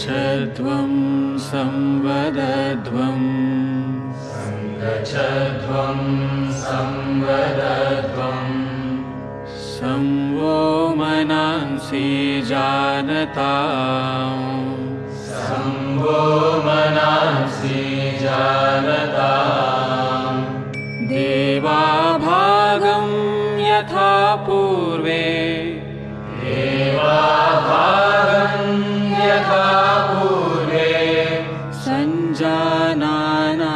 सङ्गच्छध्वं संवदध्वं संवो मनांसि जानताम् देवा भागं यथा पूर्वे संजानाना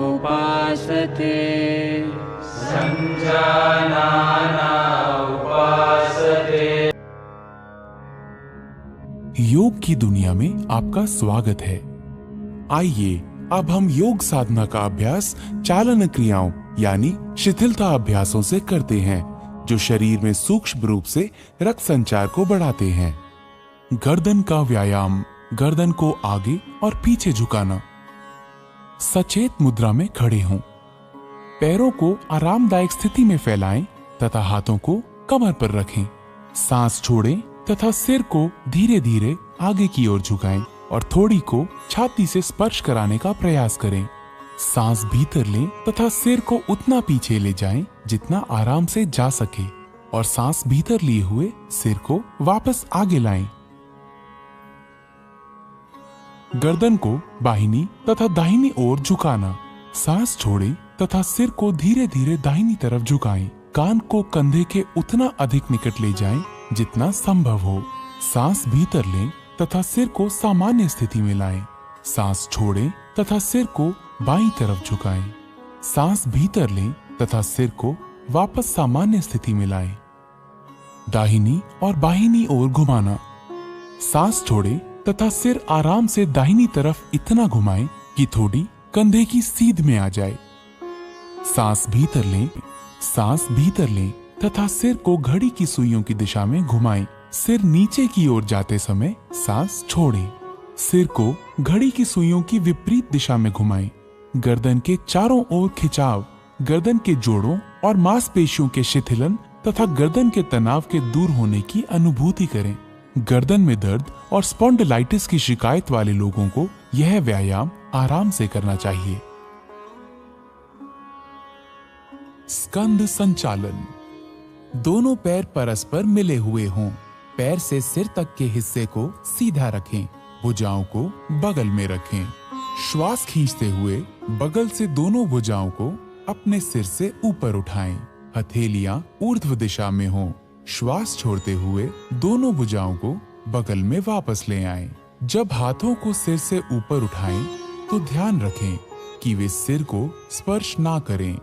उपासते योग की दुनिया में आपका स्वागत है। आइए अब हम योग साधना का अभ्यास चालन क्रियाओं यानी शिथिलता अभ्यासों से करते हैं, जो शरीर में सूक्ष्म रूप से रक्त संचार को बढ़ाते हैं। गर्दन का व्यायाम, गर्दन को आगे और पीछे झुकाना। सचेत मुद्रा में खड़े हों। पैरों को आरामदायक स्थिति में फैलाएं तथा हाथों को कमर पर रखें। सांस छोड़ें तथा सिर को धीरे धीरे आगे की ओर झुकाएं और थोड़ी को छाती से स्पर्श कराने का प्रयास करें। सांस भीतर लें तथा सिर को उतना पीछे ले जाएं जितना आराम से जा सके और सांस भीतर लिए हुए सिर को वापस आगे लाएं। गर्दन को बाहिनी तथा दाहिनी ओर झुकाना। सांस छोड़ें तथा सिर को धीरे धीरे दाहिनी तरफ झुकाएं। कान को कंधे के उतना अधिक निकट ले जाएं जितना संभव हो। सांस भीतर लें तथा सिर को सामान्य स्थिति में लाएं। सांस छोड़ें तथा सिर को बाईं तरफ झुकाएं। सांस भीतर लें तथा सिर को वापस सामान्य स्थिति में लाएं। दाहिनी और बाहिनी ओर घुमाना। सांस छोड़ें तथा सिर आराम से दाहिनी तरफ इतना घुमाएं कि थोड़ी कंधे की सीध में आ जाए। सांस भीतर लें तथा सिर को घड़ी की सुइयों की दिशा में घुमाएं। सिर नीचे की ओर जाते समय सांस छोड़ें। सिर को घड़ी की सुइयों की विपरीत दिशा में घुमाएं। गर्दन के चारों ओर खिंचाव, गर्दन के जोड़ों और मांसपेशियों के शिथिलन तथा गर्दन के तनाव के दूर होने की अनुभूति करें। गर्दन में दर्द और स्पॉन्डिलाइटिस की शिकायत वाले लोगों को यह व्यायाम आराम से करना चाहिए। स्कंद संचालन। दोनों पैर परस्पर मिले हुए हों। पैर से सिर तक के हिस्से को सीधा रखें। भुजाओं को बगल में रखें। श्वास खींचते हुए बगल से दोनों भुजाओं को अपने सिर से ऊपर उठाएं। हथेलियां ऊर्ध्व दिशा में हों। श्वास छोड़ते हुए दोनों भुजाओं को बगल में वापस ले आएं। जब हाथों को सिर से ऊपर उठाएं तो ध्यान रखें कि वे सिर को स्पर्श ना करें।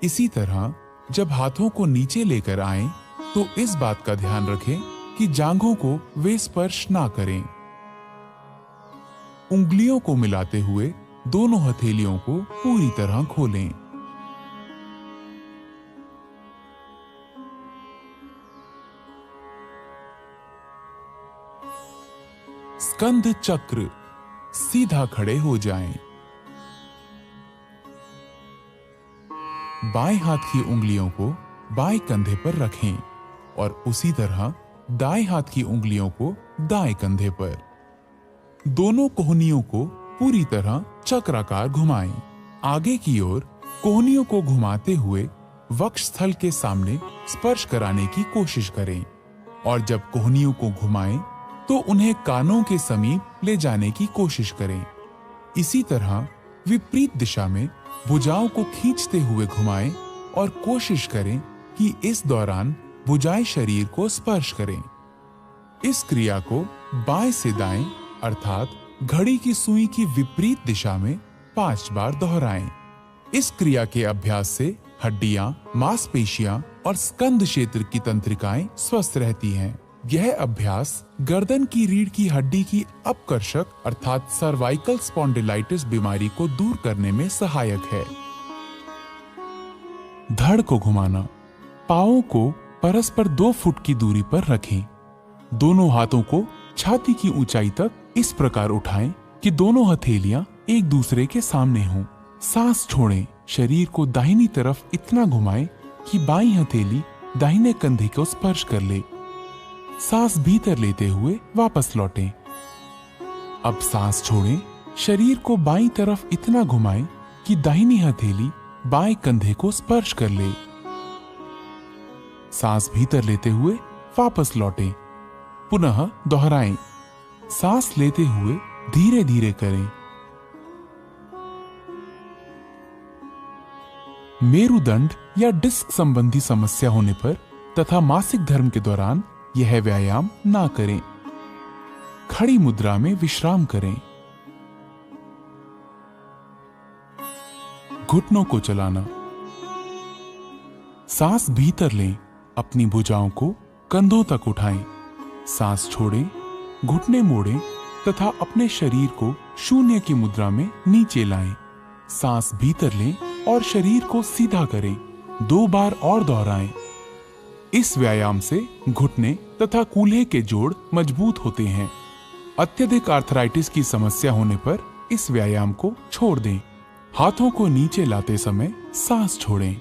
इसी तरह जब हाथों को नीचे लेकर आएं तो इस बात का ध्यान रखें कि जांघों को वे स्पर्श ना करें। उंगलियों को मिलाते हुए दोनों हथेलियों को पूरी तरह खोलें। स्कंद चक्र। सीधा खड़े हो जाएं। बाएं हाथ की उंगलियों को बाएं कंधे पर रखें और उसी तरह दाएं हाथ की उंगलियों को दाएं कंधे पर। दोनों कोहनियों को पूरी तरह चक्राकार घुमाएं। आगे की ओर कोहनियों को घुमाते हुए वक्षस्थल के सामने स्पर्श कराने की कोशिश करें और जब कोहनियों को घुमाएं तो उन्हें कानों के समीप ले जाने की कोशिश करें। इसी तरह विपरीत दिशा में भुजाओं को खींचते हुए घुमाएं और कोशिश करें कि इस दौरान भुजाएं शरीर को स्पर्श करें। इस क्रिया को बाएं से दाएं अर्थात घड़ी की सुई की विपरीत दिशा में 5 बार दोहराएं। इस क्रिया के अभ्यास से हड्डियां, मांसपेशियां और स्कंद क्षेत्र की तंत्रिकाएं स्वस्थ रहती हैं। यह अभ्यास गर्दन की रीढ़ की हड्डी की अपकर्षक अर्थात सर्वाइकल स्पॉन्डिलाइटिस बीमारी को दूर करने में सहायक है। धड़ को घुमाना। पांवों को परस्पर 2 फुट की दूरी पर रखें। दोनों हाथों को छाती की ऊंचाई तक इस प्रकार उठाएं कि दोनों हथेलियां एक दूसरे के सामने हों। सांस छोड़ें। शरीर को दाहिनी तरफ इतना घुमाएं कि बाईं हथेली दाहिने कंधे को स्पर्श कर ले। सांस भीतर लेते हुए वापस लौटें। अब सांस छोड़ें। शरीर को बाईं तरफ इतना घुमाएं कि दाहिनी हथेली बाएं कंधे को स्पर्श कर ले। सांस भीतर लेते हुए वापस लौटें। पुनः दोहराएं। सांस लेते हुए धीरे धीरे करें। मेरुदंड या डिस्क संबंधी समस्या होने पर तथा मासिक धर्म के दौरान यह व्यायाम ना करें। खड़ी मुद्रा में विश्राम करें। घुटनों को चलाना। सांस भीतर लें। अपनी भुजाओं को कंधों तक उठाएं। सांस छोड़ें। घुटने मोड़ें तथा अपने शरीर को शून्य की मुद्रा में नीचे लाएं। सांस भीतर लें और शरीर को सीधा करें। 2 बार और दोहराएं। इस व्यायाम से घुटने तथा कूल्हे के जोड़ मजबूत होते हैं। अत्यधिक आर्थराइटिस की समस्या होने पर इस व्यायाम को छोड़ दें। हाथों को नीचे लाते समय सांस छोड़ें।